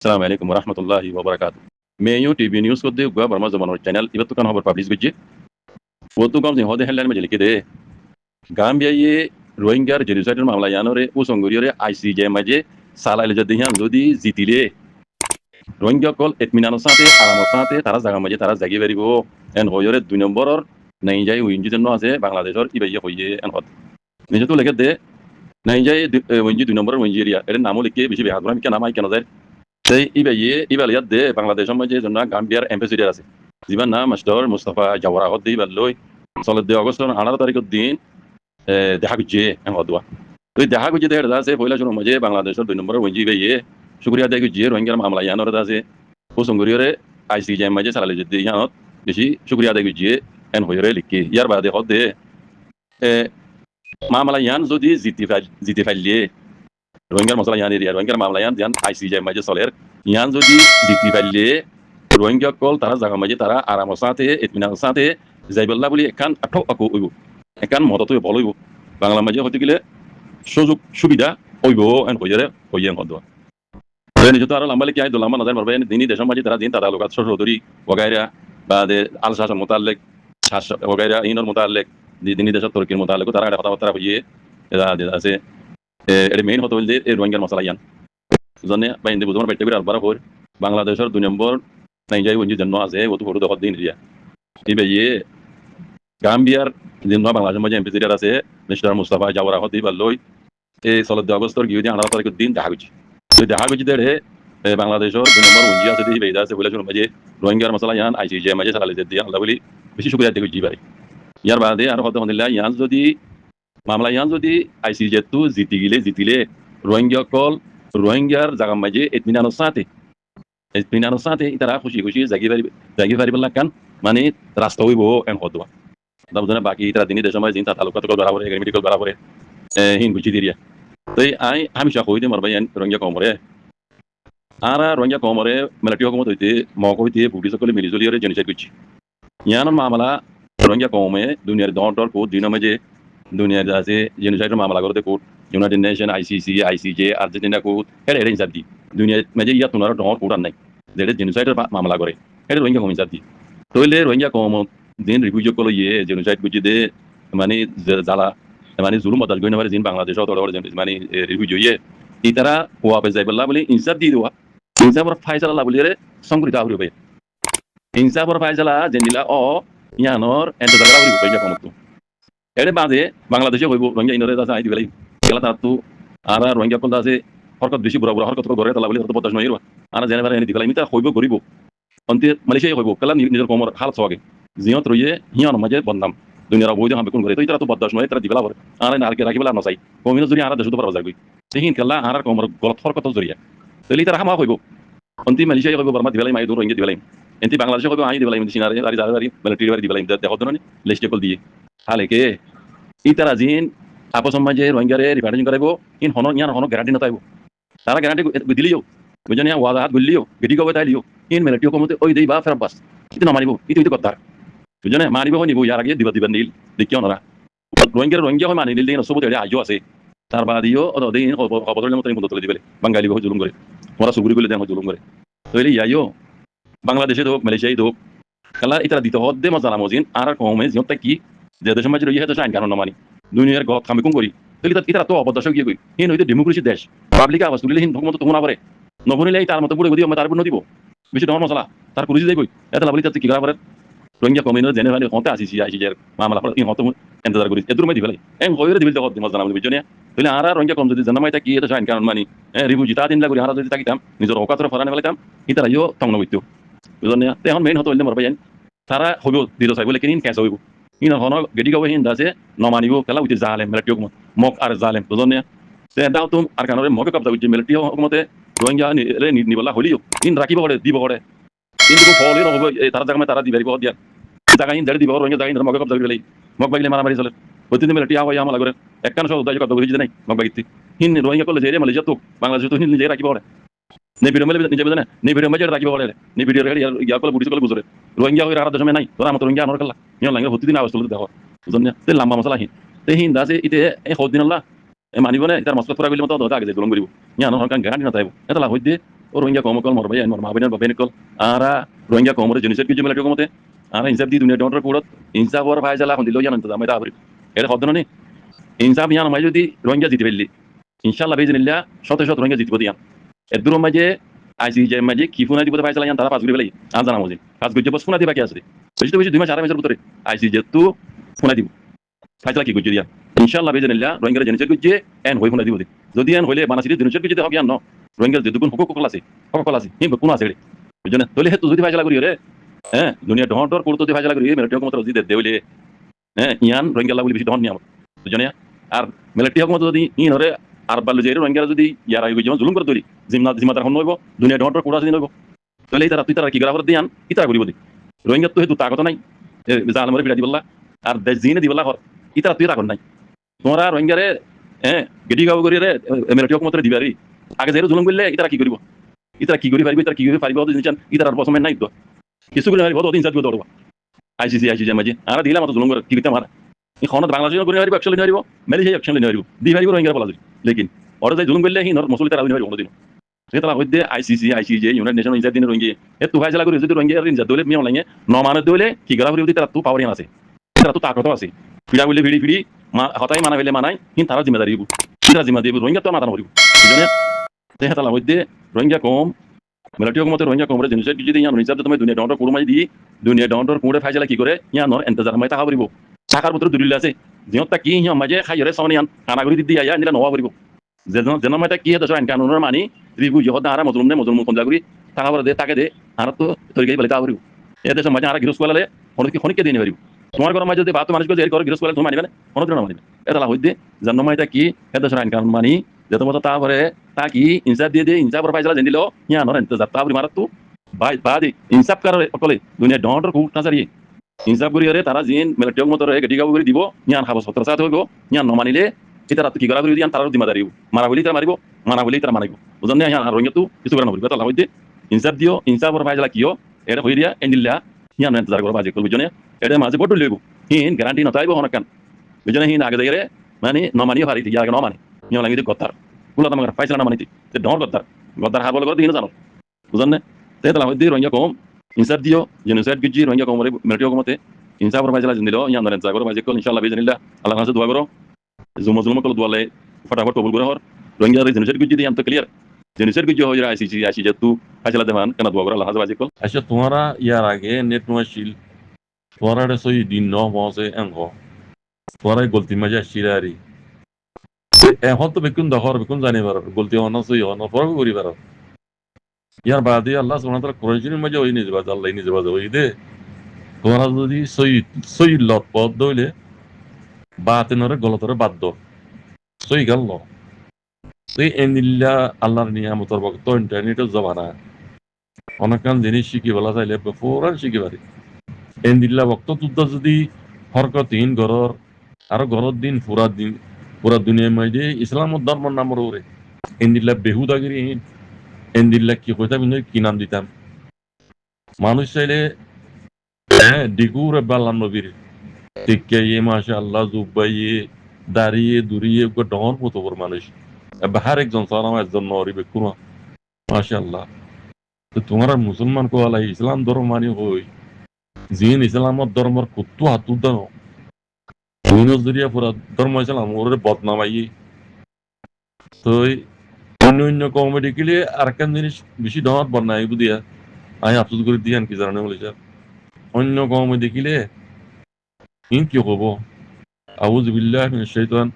Assalamu alaikum warahmatullahi wabarakatuh. Meyo TV news ko de gwa barma zaman channel ibatu kan hobar publish gujje. Foto kam sin hode headline me jelike de. Gambia ye Rohingya genocide মামলা ইয়ানরে ও সংগরিয়রে ICJ মাঝে সালাইলে যদি হিয়ান যদি জিতিলে Rohingya call এতমিনানোর সাথে আরামর সাথে তারা জায়গা মাঝে তারা জাগি বেরিব এন হয়রে 2 নম্বরর নাই যাই উইনজি জন্য আছে বাংলাদেশর ইবাইয়ে হইয়ে এন হত নিজে তো লেখে দে নাই যাই উইনজি 2 নম্বরের উইনজি এরিয়া এর নামও লিখে বেশি বেহাদুরা মিকে নামাই কেন যায় সেই ইবাইয়ে ইবালিয়াত দে বাংলাদেশের মাঝে জন্য গাম্বিয়ার এমবাসিডার আছে জীবন নাম মাস্টার মুস্তাফা জাওয়ারা হদ দি বাল্লই 16 আগস্ট 18 তারিখের দিন দেখা গুজে এন হদওয়া তো দেখা গুজে দেড় আছে পয়লা শুরু মাঝে বাংলাদেশের 2 নম্বরের উইনজি ইবাইয়ে শুক্রিয়া দেয় গুজে রোহিঙ্গার মামলা ইয়ানোর আছে ও সংগরিয়রে ICJ মাঝে সালালে যদি ইয়ানত বেশি শুক্রিয়া দেয় গুজে এন হয়রে লিখি ইয়ার বাদে হদ দে মামলা ইয়ান যদি জিতি ফাইলে রোহিঙ্গার মশলা ইয়ান এরিয়া রোহিঙ্গার মামলা ইয়ান ইয়ান ICJ মাঝে চলের ইয়ান যদি জিতি ফাইলে রোহিঙ্গা কল তারা জায়গা মাঝে তারা আরামর সাথে ইতমিনার সাথে যাইবল্লা বলি একান আঠক আকো হইব একান মততো বল হইব বাংলা মাঝে হতে গেলে সুযোগ সুবিধা হইব এন হইরে হইয়েন হদ নিজে আরো লাম্বালে কি আই দোলামা নজর মারবে দিনই দেশের মাঝে তারা দিন তারা লোক সরদরি ওগাইরা বা আল শাসন মোতালেক ওগাইরা ইনর মোতালেক দিনই দেশের তুর্কির মোতালেক তারা একটা কথাবার্তা হইয়ে আছে এটা মেইন হতে হইলে এই রোহিঙ্গার মশলা ইয়ান জনে বা ইন্দি বুঝবার বাইতে করে আলবার হর বাংলাদেশের 2 নম্বর নাই যাই উনি জন্ম আছে ও তো ফটো দেখত দিন রিয়া ইবাইয়ে গাম্বিয়ার দিন বাংলাদেশের মাঝে এমপিসিডার আছে মিস্টার মুস্তাফা জাওয়ারা হদি বাল্লই এই 16 আগস্টর গিয়ে 18 তারিখের দিন দেখা গেছে তো দেখা গেছে দেড়ে বাংলাদেশের 2 নম্বর উনি আছে দি বেদা আছে বলে শুরু মাঝে রোহিঙ্গার মশলা ইয়ান ICJ মাঝে সালালে দি আল্লাহ বলি বেশি শুকরিয়া দেই জি ভাই ইয়ার বাদে আর কথা হদিল্লা ইয়ান যদি মামলা ইয়ান যদি ICJ তো জিতিলে রোহিঙ্গা কল রোহিঙ্গার জায়গা মাঝে ইতমিনানোর সাথে তারা খুশি জাগি পারিবলা কান মানে রাস্তা হইব এন হদওয়া দাম জানা বাকি তারা দিনই দেশের মাঝে তা তালুকাত কল বরাবর মেডিকেল বরাবর হিন বুঝি দিরিয়া তো আই হামেশা কই দে মারবাই রোহিঙ্গা কমরে আর রোহিঙ্গা কমরে মিলিটারি হুকুমত হইতে মক হইতে বুটি সকলে মিলিজুলিয়রে জেনোসাইড করছি ইয়ানোর মামলা রোহিঙ্গা কমে দুনিয়ার দর কোট দিন মাঝে দুনিয়ার আছে জেনোসাইডের মামলা করতে court United Nation ICJ Argentina court এটা হিসাব দি দুনিয়ার মাঝে ইয়া তোনার ডর কোট আর নাই যেটা জেনোসাইডের মামলা করে এটা রোহিঙ্গা কম হিসাব দি তইলে রোহিঙ্গা কম দিন রিভিউ করলো ইয়ে জেনোসাইড বুঝি দে মানে জ্বালা মানে জুলুম বদাল গই না দিন বাংলাদেশও তোর মানে রিভিউ ইয়ে ই তারা হওয়া পে যাই বললা বলে ইনসাফ দি দেওয়া ইনসাফর ফাইসালা বলি রে সংকৃত আহরি হবে ইনসাফর ফাইসালা জেনিলা ইয়ানোর এন্টজালা হইব রোহিঙ্গা কমতো এর বাদে বাংলাদেশে হইব রোহিঙ্গা ইনরে আছে আই দিবেলাই গেলা তার তো আর রোহিঙ্গা কোন আছে হরকত বেশি বুড়া হরকত করে তালা বলি তো বদাস নইরো আর জেনেভারে এনে দিবেলাই মিতা হইব গরিব অন্তে মালয়েশিয়া হইব কলা নিজের কমর হালত সওয়াগে জিয়ত রইয়ে হিয়ান মাঝে বদনাম দুনিয়ার বৈধ হামে কোন করে তো তারা তো বদাস নয় তারা দিবেলা করে আর নারকে রাখিবেলা নসাই কমিনো জুরি আর দেশ তো পারা যাবে সেহিন কলা আর কমর গলত হরকত জরিয়া তলি তারা হামা হইব অন্তি মালয়েশিয়া হইব বর্মা দিবেলাই মাই দূর রোহিঙ্গা দিবেলাই এন্তি বাংলাদেশে হইব আই দিবেলাই সিনারে আর জারি মিলিটারি বাড়ি দিবেলাই দেখো তো না লিস্টে কল দিয়ে হালেকে ই তারা জিন আপস মাঝে রোহিঙ্গারে রিপার্টিং করাইব ইন হন গ্যারান্টি নতাইব তারা গ্যারান্টি দিলিও বুঝনি ওয়াদা হাত গুলিও গেটি কবে তাইলিও ইন মিলিটারি কমতে ওই দেই বা ফেরত বাস ইতি না মারিব ইতি কথা বুঝনে মারিব হইব ইয়ার আগে দিবা নিল দেখিও না রোহিঙ্গা হয় মানি নিল দিন সবুত আজও আছে তার বাদিও দিন খবরের মতো বন্ধ তুলে দিবে বাঙালি বহু জুলুম করে ওরা সুগুরি গুলো দেন জুলুম করে তৈরি ইয়াইও বাংলাদেশে হোক মালয়েশিয়ায় হোক খেলা এটা দিতে হদ্দে মজা নামজিন আর কমে জিওটা কি যে দেশের মাঝে রইয়া দেশ আইন কানুন মানি দুনিয়ার গত খামি কোন করি তাহলে এটা তো অবদর্শক গিয়ে কই হিন হইতে ডেমোক্রেসি দেশ পাবলিক আওয়াজ তুলিলে হিন হুকুমত তো না পারে নবনিলে তার মতো বুড়ে গদি তার উপর দিব বেশি ডর মশলা তার কুরুজি যাই কই এটা লাভলি তাতে কি করা পারে রোহিঙ্গা কমিউনিটি জেনেভালি হতে আসিছি ICJ মামলা ইন হতে এন্টার করি এদুর মধ্যে দিবেলাই এম হইরে দিবিল তো মজা নাম বুঝনিয়া তাহলে আর রোহিঙ্গা কম যদি জানামাইতা কি এটা আইন কানুন মানি রিভিউ জিতা দিন লাগি আর যদি তাকিতাম নিজের অকাতরে ফরানে বেলাইতাম ইতারা ইও তংন হইতো বুঝনিয়া এখন মেইন হতে হইলে মরবাই তারা হইব দিল চাই বলে কিন ক্যাশ হইব ইন হন গেডি গাবে হিন দাসে নমানিব খেলা উঠে জালেম মিলিটারি হুকুমত মক আর জালেম বুঝনিয়া তে দাও তুমি আর কানরে মকে কবজা উঠে মিলিটারি হুকুমতে রোহিঙ্গা নিবলা হলিও ইন রাখিব করে দিব করে কিন্তু ফলে নহব তারা জায়গা তারা দিবারিব দিয়া জায়গা ইন দিব রোহিঙ্গা জায়গা ইন মকে কবজা করিলে মক বাগিলে মারামারি চলে প্রতিদিন মিলিটারি হয় আমলা করে একখান সব উদ্দেশ্য কবজা করিছে নাই মক বাগিতে হিন রোহিঙ্গা করলে যে মালয়েশিয়া তো বাংলাদেশ তো হিন নিজে রাখিব করে নে ভিডিও মেলে নিজে বুঝনা নে ভিডিও মাঝে রাখিব করে নে ভিডিও রেডি ইয়া কল বুঝি কল বুঝরে রোহিঙ্গা হই আর দেশে নাই তোরা মত রোহিঙ্গা আনর খেলা নিও লাগে প্রতিদিন আওয়াজ তুলতে দেখো বুঝনিয়া তে লম্বা মশলা হিন তে হিন দাসে ইতে হদিন আল্লাহ মানিব না তার মসলা পুরা গলি মতো আগে যে জুলুম করিব ইয়া আনর কান গ্যারান্টি না তাইব এটা লাভ হইতে ও রোহিঙ্গা কম কল মরবাই মর মাবিনার বাবেন কল আরা রোহিঙ্গা কমরে জেনোসাইড কিছু মিলাটি কমতে আরা ইনসাফ দি দুনিয়া ডন্টর পুরত ইনসাফ ওর ভাই জ্বালা এখন দিল জানেন তো আমি তা আবরি এটা হদ্দ নি ইনসাফ ইয়ান মাই যদি রোহিঙ্গা জিতে ফেললি ইনশাআল্লাহ বেজনিল্লাহ শত শত রোহিঙ্গা জিতব দিয়ান এর দূর মাঝে আইসিজে মাঝে কি ফুনা দিব ভাই জ্বালা ইয়ান তারা পাঁচ ঘুরে ফেলাই আজ জানা মজি পাঁচ ঘুরে বস ফুনা দিবা কি আছে বেশি তো বেশি 2 মাস 4 মাসের ভিতরে আইসিজে তো ফুনা দিব ফাইসলা কি গুজে দিয়া ইনশাআল্লাহ বেজনিল্লাহ রোহিঙ্গা জেনোসাইড গুজে এন হই ফুনা দিব যদি এন হইলে বানাসিরি জেনোসাইড গুজে হবে ইয়ান ন রোহিঙ্গা যে দুগুণ হুকুক কল আছে হিম কোন আছে বুঝছেন তাহলে হেতু যদি ভাই জ্বালা করি রে হ্যাঁ দুনিয়া ডহর করতে যদি ভাই জ্বালা করি মেরটি হকমত রজি দে দেউলে হ্যাঁ ইয়ান রোহিঙ্গা বলি বেশি ডহন নিয়াম বুঝছেন আর মিলিটারি হকমত যদি ইন হরে আর বালু যে রোহিঙ্গা যদি ইয়ার আগে যেমন জুলুম করে তৈরি জিম্মাদার হন নইব দুনিয়া ডহর কোড়া দিন নইব তাহলে তারা তুই তারা কি করা দিয়ান ইতারা করিব দি রোহিঙ্গা তো হেতু তাকত নাই জালমরে পিড়া দিবল্লা আর জিনে দিবল্লা হর ইতারা তুই তাকত নাই তোমরা রোহিঙ্গারে হ্যাঁ গেডি গাও করি রে মিলিটারি হকমত দিবারি আগে যে জুলুম করলে ইতারা কি করিব ইতারা কি করি পারিব ইতারা কি করি পারিব জিনিস ইতারার পছন্দ নাই তো কিছু করে পারিব তো 3-4 দৌড়বা আইসিজি মাঝে আর দিলাম তো জুলুম করে কি দিতে মারা এই খনত বাংলাদেশ করে পারিব অ্যাকচুয়ালি নিয়ে পারিব মালয়েশিয়া অ্যাকচুয়ালি নিয়ে পারিব দি পারিব রোহিঙ্গা পলাজ লেকিন ওরা যাই জুলুম করলে হিনর মসুলি তারা নিয়ে পারিব কোনদিন সেটা হইতে আইসিজি ইউনাইটেড নেশন ইনজার দিন রোহিঙ্গা এ তো ভাই জ্বালা করে যদি রোহিঙ্গা ইনজার দলে মিয়া লাগে নমানে দলে কি করা পারিব তারা তো পাওয়ার আছে তারা তো তাকত আছে ফিড়া বলে ফিড়ি হতাই মানা ফেলে মানাই কিন্তু তারা জিম্মেদারি দিব তারা জিম্মা দিব রোহিঙ্গা তো মাথা নড়িব বুঝলেন তেহাতালা হইতে রোহিঙ্গা কম মিলিটারি হকমতে রোহিঙ্গা কমরে জেনোসাইড যদি ইয়ান হিসাব তুমি দুনিয়া ডন্ডর কুড়মাই দি দুনিয়া ডন্ডর কুড়ে ফাইজলা কি করে ইয়ানর এন্তেজার মাই তাহা বরিব টাকার ভিতরে দুলিল আছে জিহতা কি হিয়া মাঝে খাইরে সামনে ইয়ান কানাগরি দি আয়া নিলা নওয়া বরিব যেন মাইটা কি হেতা আইন কানুনের মানি রিবু জহদা আরা মজলুম কমজাগুরি টাকা বড় দে তাকে দে আর তো তরিকাই বলে তাহা বরিব এতে মাঝে আর গিরস কলালে খনিকে দিয়ে নিবারিব তোমার ঘর মাঝে যদি বাত মানুষ করে ঘর গিরস কলালে তুমি মানিবে না কোনদিন না মানিবে এটা হইতে যেন মাইটা কি হেতা আইন কানুন মানি যেত মতো তারপরে তা কি ইনসাফ দিয়ে ইনসাফর ফাইজলা জেন দিল ইয়া নর এন্তজার তারপরে মারাত তো বাদি ইনসাফ কারে অকলে দুনিয়া ডন্ডর কুট না সারিয়ে ইনসাফ করি রে তারা জিন মিলিটারি মতো রে গটি গাবো করে দিব ইয়ান খাবো সত্তর সাথে হইব ইয়ান ন মানিলে এটা রাত কি করা করে দিয়ান তারা জিম্মাদারি মারা বলি তারা মারিব মানা বলি তারা মারিব বুঝলেন না ইয়ান রোহিঙ্গা তো কিছু করে নবরি কথা হইতে ইনসাফ দিও ইনসাফর ফাইজলা কিও এটা হই দিয়া এন্ডিল্লা ইয়ান এন্তজার করব বাজে করব বুঝনে এটা মাঝে বড় লইব হিন গ্যারান্টি নতাইব হনকান বুঝনে হিন আগে যাইরে মানে ন মানিও হারি দিয়া আগে ন মানে নিয়ম লাগি গত্তার কুলা তোমার ফাইসলা না মানিতে যে ডর গদ্দার হার বলে করে দিন জানো বুঝলেন না তাহলে আমাদের রোহিঙ্গা কম ইনসাফ দিও জেনোসাইড গিজি রোহিঙ্গা কম মিলিটারি হকমতে ইনসাফর ফাইসলা জিন দিল ইয়ান ধরেন জাগর বাজে কল ইনশাআল্লাহ বেজনিল্লাহ আল্লাহ কাছে দোয়া করো জুম কল দোয়ালে ফটাফট কবুল করে হর রোহিঙ্গা জেনোসাইড গিজি দিয়াম তো ক্লিয়ার জেনোসাইড গিজি হয়ে আইসি যে তু ফাইসলা দেমান কেন দোয়া করো আল্লাহ কাছে বাজে কল আচ্ছা তোমারা ইয়ার আগে নেট নছিল তোমারা সই দিন ন মজে এঙ্গ তোমারা গলতি মাঝে শিরারি এখন তো বেকুন দখর বেকুন জানি পারো গলতি হন সই হন পর করি পারো ইয়ার বাদে আল্লাহ সুবহানাহু ওয়া তাআলা কোরআনের মাঝে ওই নিজে বাজ আল্লাহ নিজে বাজ ওই দে তোমরা যদি সই লত পদ দইলে বাতিনরে গলতরে বাদ সই গেল সই এনিল্লা আল্লাহর নিয়ামতর বক্ত ইন্টারনেটের জমানা অনেকখান জিনিস শিখি বলা চাইলে পুরান শিখি পারি এনিল্লা বক্ত তুদ্দা যদি হরকতহীন ঘরর আর ঘরর দিন পুরা দুনিয়ার মাঝে ইসলামত ধর্মের নাম ওরে এনিল্লা বেহুদাগিরি এন্দিল্লা কি কইতাম কি নাম দিতাম মানুষ চাইলে ডিকুর বাল্লাম নবীর টিকে মাশাআল্লাহ জুব্বাইয়ে দাঁড়িয়ে দুরিয়ে ডহর মতো মানুষ বাহার একজন সালাম একজন নরিবে কোন মাশাআল্লাহ তো তোমার মুসলমান কোয়ালা ইসলাম ধর্ম মানি হই জিন ইসলামত ধর্মর কুত্তু হাতু দান জরিয়া পুরা ধর্ম ইসলাম ওরে বদনামাই তো অন্য কমেডি কিলে আর কেন জিনিস বেশি ডহর বন্যাই বুঝিয়া আমি আফসোস করে দিয়ান কি জানে বলে স্যার অন্য কমেডি কিলে ইন কি হব আউযু বিল্লাহি মিনাশ শাইতান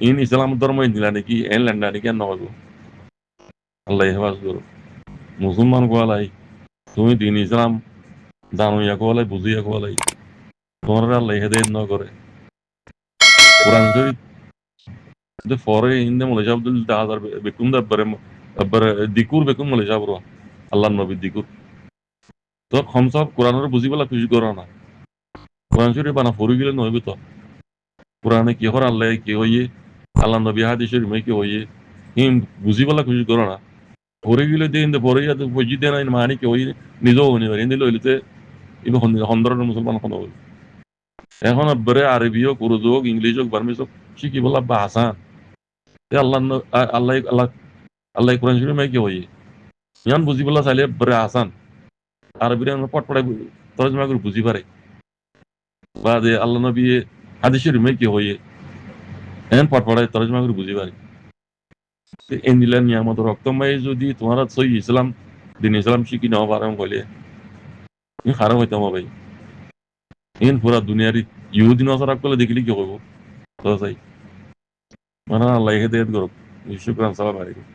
ইন ইসলাম ধর্ম দিলা নাকি এন ল্যান্ডা নাকি না হবো আল্লাহ হেফাজ করো মুসলমান কোয়ালাই তুমি দিন ইসলাম জানো ইয়া কোয়ালাই বুঝিয়া কোয়ালাই তোমার আল্লাহ হেদায়েত না করে কোরআন শরীফ de fore inde Malaysia Abdul Dazar bekum da bare dikur bekum Malaysia bro Allah Nabi dikur তো খমসব কোরআনের বুঝিবলা খুশি করো না কোরআন শরীফ বানা ফরি গেলে নইবে তো কোরআনে কি হর আল্লাহ কি হইয়ে আল্লাহ নবী হাদিসের মে কি হইয়ে হিম বুঝিবলা খুশি করো না ফরি গেলে দিন দে ফরি যা বুঝি দেনা মানি কি হইয়ে নিজও হনি পারে ইন্দে লইতে ইবে হন্দরের মুসলমান কোন হই এখন বরে আরবি হোক উর্দু হোক ইংলিশ হোক বার্মিজ হোক শিখি বলা ভাষা আল্লাহ আল্লাহ আল্লাহ আল্লাহ কোরআন শরীফ মে কি হইয়ে ইয়ান বুঝি পেলা চাইলে বড় আসান আরবির পট পড়াই তরজমা করে বুঝি পারে বা যে আল্লাহ নবী হাদিসের রুমে কি হয়ে এন পট পড়াই তরজমা করে বুঝি পারে এই নিলেন নিয়ামত রক্তময় যদি তোমার সই ইসলাম দিন ইসলাম শিখি নাও পারাম বলে খারাপ হইতাম ভাই ইন পুরা দুনিয়ার ইহুদিন অসারাপ করলে দেখিলি কি করবো তো চাই মানে আল্লাহ হেদায়ত করুক শুক্রান সালাম আলাইকুম